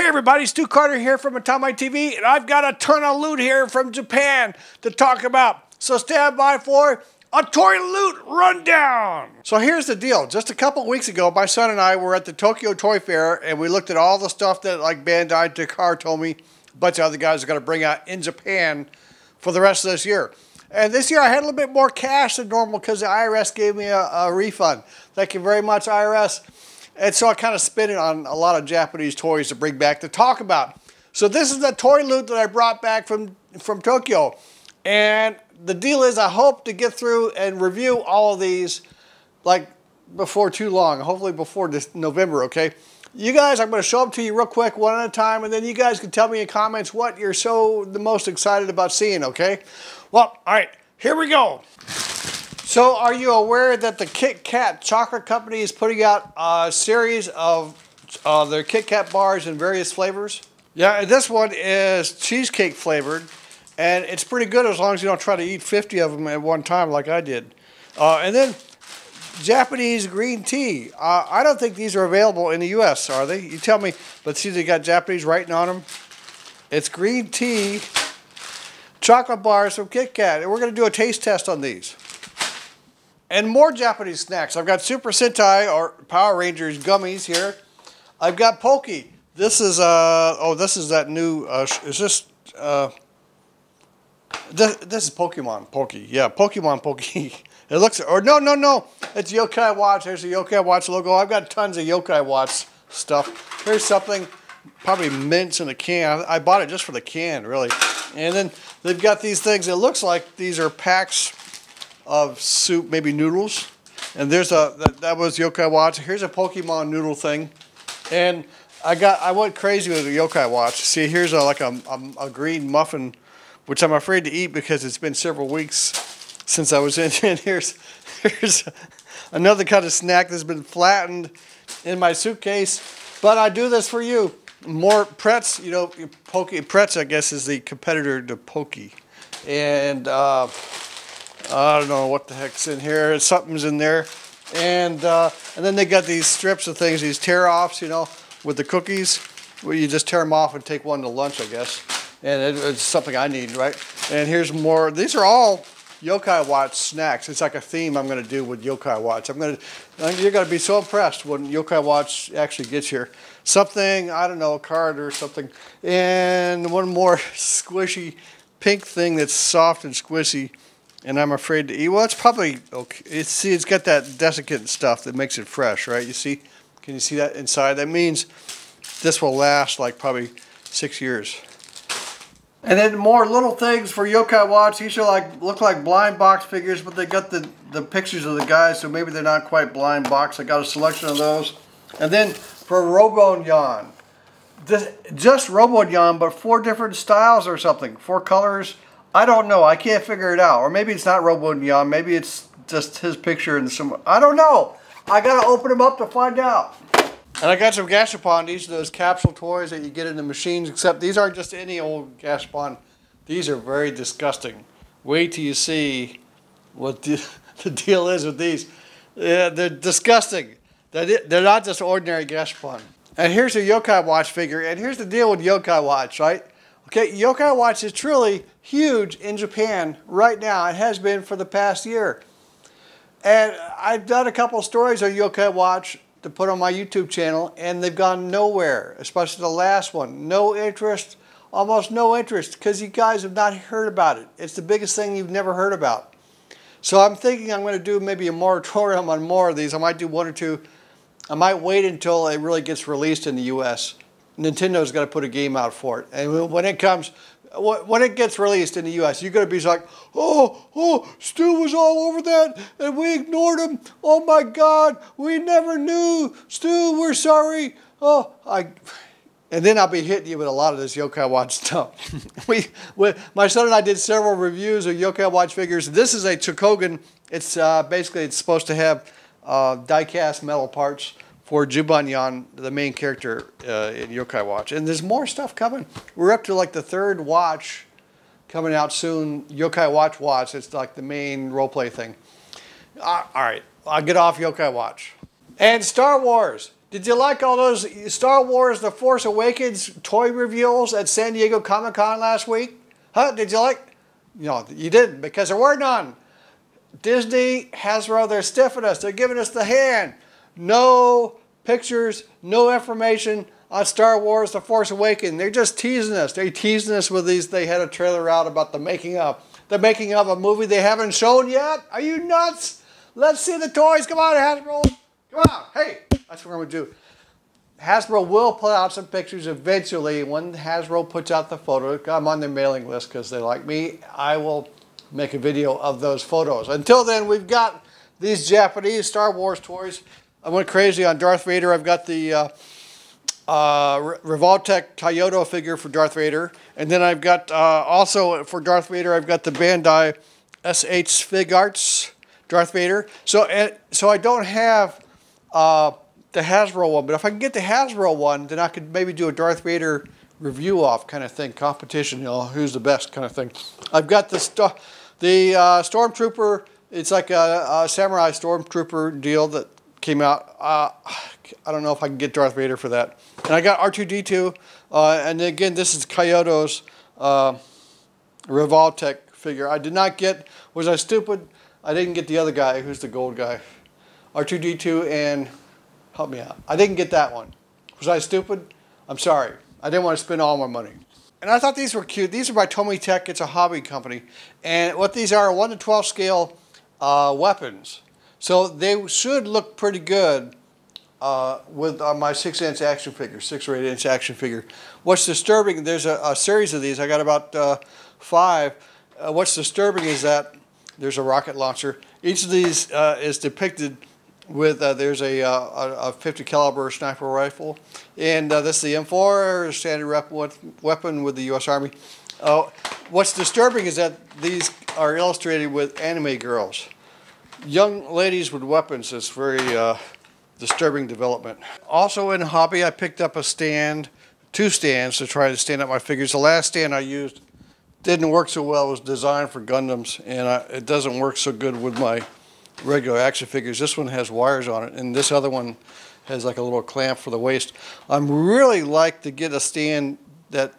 Hey everybody, Stu Carter here from TomyTec, and I've got a ton of loot here from Japan to talk about. So stand by for a toy loot rundown. So here's the deal. Just a couple weeks ago, my son and I were at the Tokyo Toy Fair, and we looked at all the stuff that like Bandai, Takara-Tomy, a bunch of other guys are going to bring out in Japan for the rest of this year. And this year I had a little bit more cash than normal because the IRS gave me a refund. Thank you very much, IRS. And so I kind of spent it on a lot of Japanese toys to bring back to talk about. So this is the toy loot that I brought back from Tokyo. And the deal is I hope to get through and review all of these like before too long, hopefully before this November, okay? You guys, I'm going to show them to you real quick, one at a time, and then you guys can tell me in comments what you're the most excited about seeing, okay? Well, all right, here we go. So are you aware that the Kit Kat chocolate company is putting out a series of their Kit Kat bars in various flavors? Yeah, and this one is cheesecake flavored, and it's pretty good as long as you don't try to eat 50 of them at one time like I did. And then Japanese green tea. I don't think these are available in the U.S., are they? You tell me. But see, they got Japanese writing on them. It's green tea chocolate bars from Kit Kat, and we're going to do a taste test on these. And more Japanese snacks. I've got Super Sentai or Power Rangers gummies here. I've got Poky. This is this is that new. Is this? This is Pokemon Poky. Yeah, Pokemon Poky. It looks. Or no. It's Yokai Watch. There's the Yokai Watch logo. I've got tons of Yokai Watch stuff. Here's something. Probably mints in a can. I bought it just for the can, really. And then they've got these things. It looks like these are packs of soup, maybe noodles. And there's that was Yokai Watch. Here's a Pokemon noodle thing. And I went crazy with the Yokai Watch. See, here's like a green muffin, which I'm afraid to eat because it's been several weeks since I was in. And here's another kind of snack that's been flattened in my suitcase. But I do this for you. More Pretz, you know, Poky. Pretz, I guess, is the competitor to Poky. And I don't know what the heck's in here. Something's in there. And then they got these strips of things, these tear-offs, you know, with the cookies, where you just tear them off and take one to lunch, I guess. And it's something I need, right? And here's more. These are all Yokai Watch snacks. It's like a theme I'm going to do with Yokai Watch. You're going to be so impressed when Yokai Watch actually gets here. Something, I don't know, a card or something. And one more squishy pink thing that's soft and squishy. And I'm afraid to eat. Well, it's probably okay. It's got that desiccant stuff that makes it fresh, right? You see? Can you see that inside? That means this will last like probably 6 years. And then more little things for Yokai Watch. These are look like blind box figures, but they got the pictures of the guys, so maybe they're not quite blind box. I got a selection of those. And then for Robonyan, just Robonyan, but 4 different styles or something, 4 colors. I don't know. I can't figure it out. Or maybe it's not Robonyan. Maybe it's just his picture and some. I don't know. I gotta open them up to find out. And I got some gashapon. These are those capsule toys that you get in the machines, except these aren't just any old gashapon. These are very disgusting. Wait till you see what the deal is with these. Yeah, they're disgusting. They're not just ordinary gashapon. And here's a Yokai Watch figure. And here's the deal with Yokai Watch, right? Okay, Yokai Watch is truly huge in Japan right now. It has been for the past year. And I've done a couple of stories on Yokai Watch to put on my YouTube channel, and they've gone nowhere, especially the last one. No interest, almost no interest, because you guys have not heard about it. It's the biggest thing you've never heard about. So I'm thinking I'm going to do maybe a moratorium on more of these. I might do 1 or 2. I might wait until it really gets released in the U.S. Nintendo's got to put a game out for it. And when it gets released in the U.S., you're going to be like, oh, Stu was all over that, and we ignored him. Oh, my God, we never knew. Stu, we're sorry. And then I'll be hitting you with a lot of this Yokai Watch stuff. My son and I did several reviews of Yokai Watch figures. This is a Chogokin. It's basically, it's supposed to have die-cast metal parts for Jibanyan, the main character in Yokai Watch. And there's more stuff coming. We're up to like the 3rd watch coming out soon. Yokai Watch. It's like the main roleplay thing. All right, I'll get off Yokai Watch. And Star Wars. Did you like all those Star Wars The Force Awakens toy reveals at San Diego Comic-Con last week? Huh? Did you like? No, you didn't, because there were none. Disney, Hasbro, they're stiffing us. They're giving us the hand. No pictures, no information on Star Wars The Force Awakens. They're just teasing us. They're teasing us with these. They had a trailer out about the making of. The making of a movie they haven't shown yet? Are you nuts? Let's see the toys. Come on, Hasbro. Come on. Hey, that's what we're going to do. Hasbro will put out some pictures eventually. When Hasbro puts out the photo, I'm on their mailing list because they like me. I will make a video of those photos. Until then, we've got these Japanese Star Wars toys. I went crazy on Darth Vader. I've got the Revoltech Kaiyodo figure for Darth Vader. And then I've got, also for Darth Vader, I've got the Bandai SHFiguarts Darth Vader. So I don't have the Hasbro one, but if I can get the Hasbro one, then I could maybe do a Darth Vader review off kind of thing, competition, you know, who's the best kind of thing. I've got the Stormtrooper. It's like a samurai Stormtrooper deal that came out. I don't know if I can get Darth Vader for that. And I got R2-D2, and again, this is Kaiyodo's Revoltech figure. I did not get, was I stupid? I didn't get the other guy, who's the gold guy. R2-D2 and, help me out. I didn't get that one. Was I stupid? I'm sorry. I didn't want to spend all my money. And I thought these were cute. These are by TomyTec. It's a hobby company. And what these are 1 to 12 scale weapons. So they should look pretty good with my 6-inch action figure, 6 or 8-inch action figure. What's disturbing, there's a series of these. I got about 5. What's disturbing is that there's a rocket launcher. Each of these is depicted with, there's a 50 caliber sniper rifle. And this is the M4, standard weapon with the U.S. Army. What's disturbing is that these are illustrated with anime girls. Young ladies with weapons. It's very disturbing development. Also in hobby, I picked up a stand, 2 stands to try to stand up my figures. The last stand I used didn't work so well. It was designed for Gundams, and it doesn't work so good with my regular action figures. This one has wires on it, and this other one has like a little clamp for the waist. I'm really like to get a stand that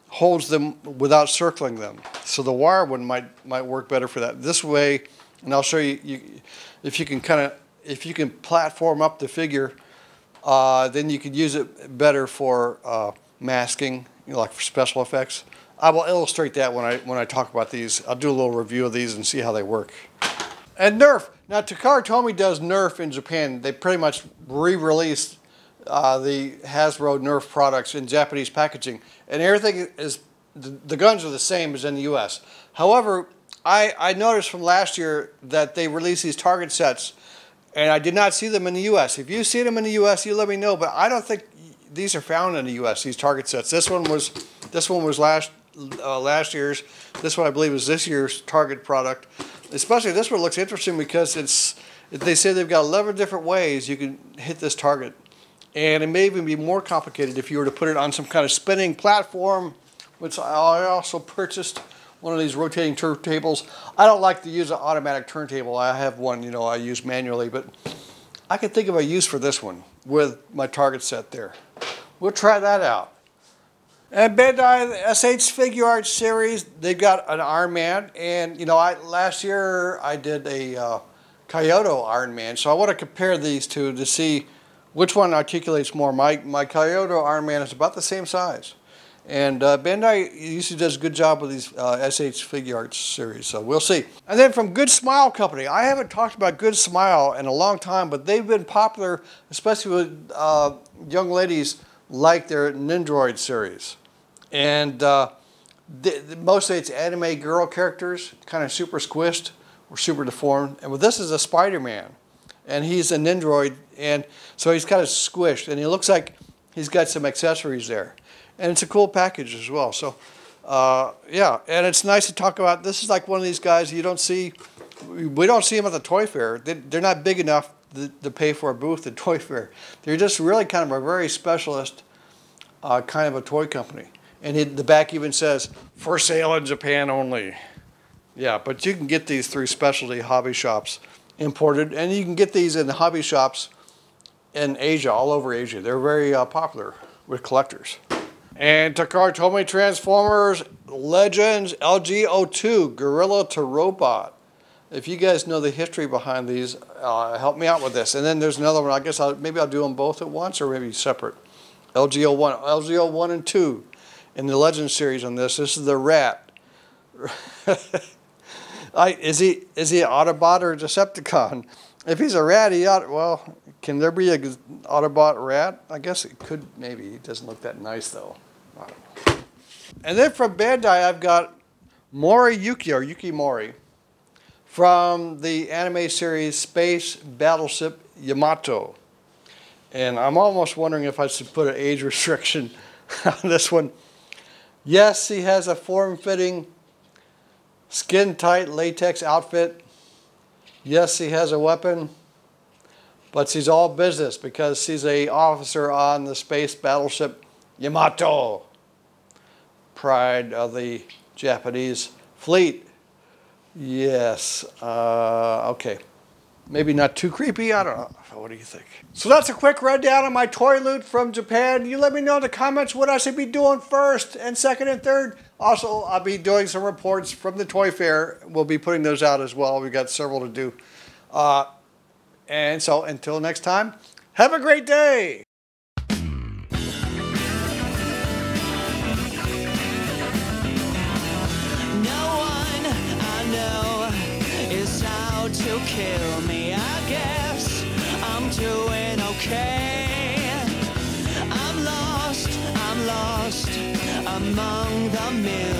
holds them without circling them. So the wire one might work better for that. This way, and I'll show you, if you can platform up the figure, then you could use it better for masking, you know, like for special effects. I will illustrate that when I talk about these. I'll do a little review of these and see how they work. And Nerf. Now, Takara-Tomy does Nerf in Japan. They pretty much re-released the Hasbro Nerf products in Japanese packaging. And everything is, the guns are the same as in the U.S. However, I noticed from last year that they released these target sets, and I did not see them in the U.S. If you see them in the U.S., you let me know. But I don't think these are found in the U.S., these target sets. This one was last year's. This one, I believe, is this year's Target product. Especially this one looks interesting because they say they've got 11 different ways you can hit this target. And it may even be more complicated if you were to put it on some kind of spinning platform, which I also purchased one of these rotating turntables. I don't like to use an automatic turntable. I have one, you know, I use manually, but I can think of a use for this one with my target set there. We'll try that out. And Bandai, the SHFiguarts series, they've got an Iron Man. And, you know, last year I did a Kaiyodo Iron Man. So I want to compare these two to see which one articulates more. My Kaiyodo Iron Man is about the same size. And Bandai usually does a good job with these SHFiguarts series. So we'll see. And then from Good Smile Company. I haven't talked about Good Smile in a long time, but they've been popular, especially with young ladies, like their Nendoroid series. And mostly it's anime girl characters, kind of super squished or super deformed. And with this is a Spider-Man, and he's a Nendoroid, and so he's kind of squished, and he looks like he's got some accessories there. And it's a cool package as well. So yeah, and it's nice to talk about. This is like one of these guys you don't see, we don't see them at the toy fair. They're not big enough to pay for a booth at Toy Fair. They're just really kind of a very specialist kind of a toy company. And the back even says, for sale in Japan only. Yeah, but you can get these through specialty hobby shops imported, and you can get these in the hobby shops in Asia, all over Asia. They're very popular with collectors. And Takara-Tomy Transformers Legends LG02 Gorilla to Robot. If you guys know the history behind these, help me out with this. And then there's another one. I guess maybe I'll do them both at once or maybe separate. LG01 and 2 in the Legends series on this. This is the Rat. Is he an Autobot or a Decepticon? If he's a rat, well, can there be an Autobot rat? I guess it could, maybe. He doesn't look that nice, though. I don't know. And then from Bandai, I've got Mori Yuki, or Yuki Mori, from the anime series Space Battleship Yamato. And I'm almost wondering if I should put an age restriction on this one. Yes, he has a form-fitting, skin-tight latex outfit. Yes, he has a weapon, but he's all business because he's an officer on the space battleship Yamato, pride of the Japanese fleet. Yes, okay. Maybe not too creepy, I don't know. What do you think? So that's a quick rundown of my toy loot from Japan. You let me know in the comments what I should be doing first and second and third. Also, I'll be doing some reports from the toy fair. We'll be putting those out as well. We've got several to do. And so until next time, have a great day. To kill me, I guess I'm doing okay. I'm lost among the millions.